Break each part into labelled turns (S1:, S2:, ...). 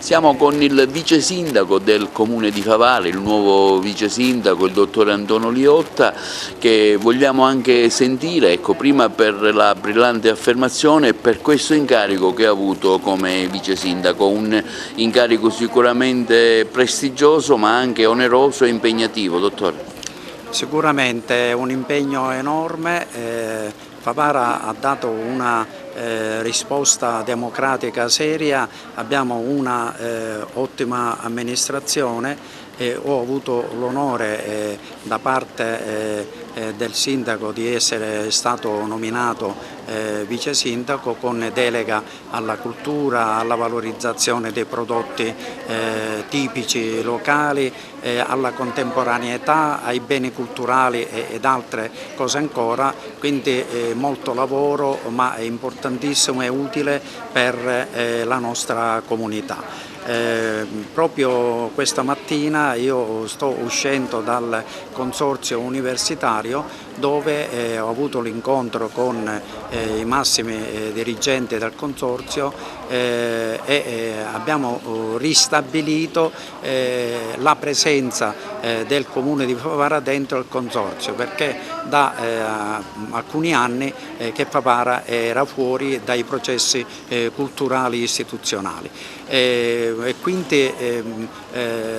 S1: Siamo con il vice sindaco del comune di Favara, il nuovo vice sindaco, il dottore Antonio Liotta, che vogliamo anche sentire, ecco, prima per la brillante affermazione e per questo incarico che ha avuto come vice sindaco, un incarico sicuramente prestigioso ma anche oneroso e impegnativo, dottore.
S2: Sicuramente è un impegno enorme, Favara ha dato una risposta democratica seria, abbiamo una ottima amministrazione e ho avuto l'onore da parte del sindaco di essere stato nominato vice sindaco con delega alla cultura, alla valorizzazione dei prodotti tipici locali, alla contemporaneità, ai beni culturali ed altre cose ancora, quindi molto lavoro ma è importantissimo e utile per la nostra comunità. Proprio questa mattina io sto uscendo dal consorzio universitario dove ho avuto l'incontro con i massimi dirigenti del consorzio e abbiamo ristabilito la presenza del Comune di Favara dentro il consorzio, perché da alcuni anni che Favara era fuori dai processi culturali istituzionali. E quindi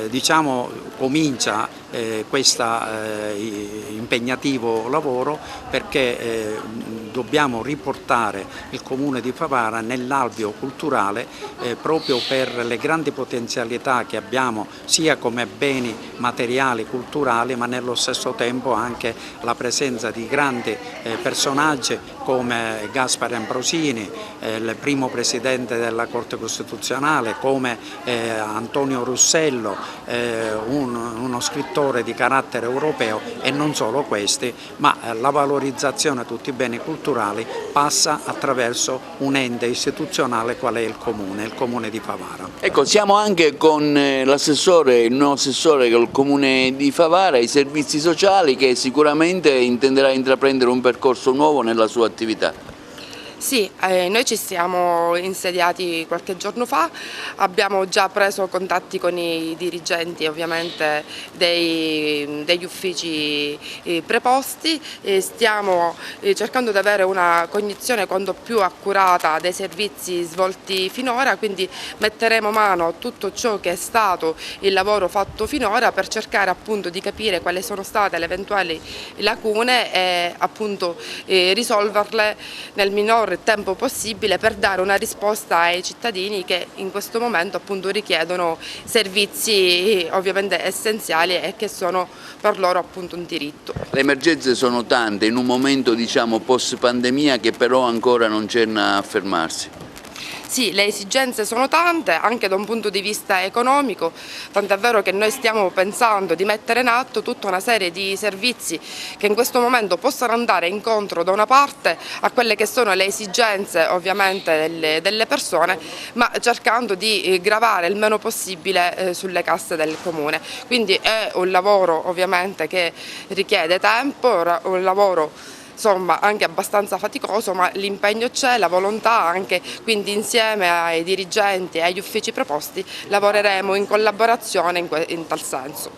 S2: diciamo, comincia questo impegnativo lavoro perché dobbiamo riportare il Comune di Favara nell'alveo culturale proprio per le grandi potenzialità che abbiamo sia come beni materiali culturali ma nello stesso tempo anche la presenza di grandi personaggi come Gaspare Ambrosini, il primo presidente della Corte Costituzionale, come Antonio Russello, uno scrittore di carattere europeo e non solo questi, ma la valorizzazione di tutti i beni culturali passa attraverso un ente istituzionale qual è il Comune di Favara.
S1: Ecco, siamo anche con l'assessore, il nuovo assessore del Comune di Favara, i servizi sociali, che sicuramente intenderà intraprendere un percorso nuovo nella sua attività.
S3: Sì, noi ci siamo insediati qualche giorno fa, abbiamo già preso contatti con i dirigenti ovviamente degli uffici preposti, stiamo cercando di avere una cognizione quanto più accurata dei servizi svolti finora, quindi metteremo mano a tutto ciò che è stato il lavoro fatto finora per cercare appunto di capire quali sono state le eventuali lacune e appunto risolverle nel minor tempo possibile per dare una risposta ai cittadini che in questo momento appunto richiedono servizi ovviamente essenziali e che sono per loro appunto un diritto.
S1: Le emergenze sono tante in un momento, diciamo, post pandemia, che però ancora non cenna a fermarsi.
S3: Sì, le esigenze sono tante anche da un punto di vista economico, tant'è vero che noi stiamo pensando di mettere in atto tutta una serie di servizi che in questo momento possano andare incontro da una parte a quelle che sono le esigenze ovviamente delle persone, ma cercando di gravare il meno possibile sulle casse del Comune. Quindi è un lavoro ovviamente che richiede tempo, un lavoro insomma anche abbastanza faticoso, ma l'impegno c'è, la volontà anche, quindi insieme ai dirigenti e agli uffici preposti lavoreremo in collaborazione in tal senso.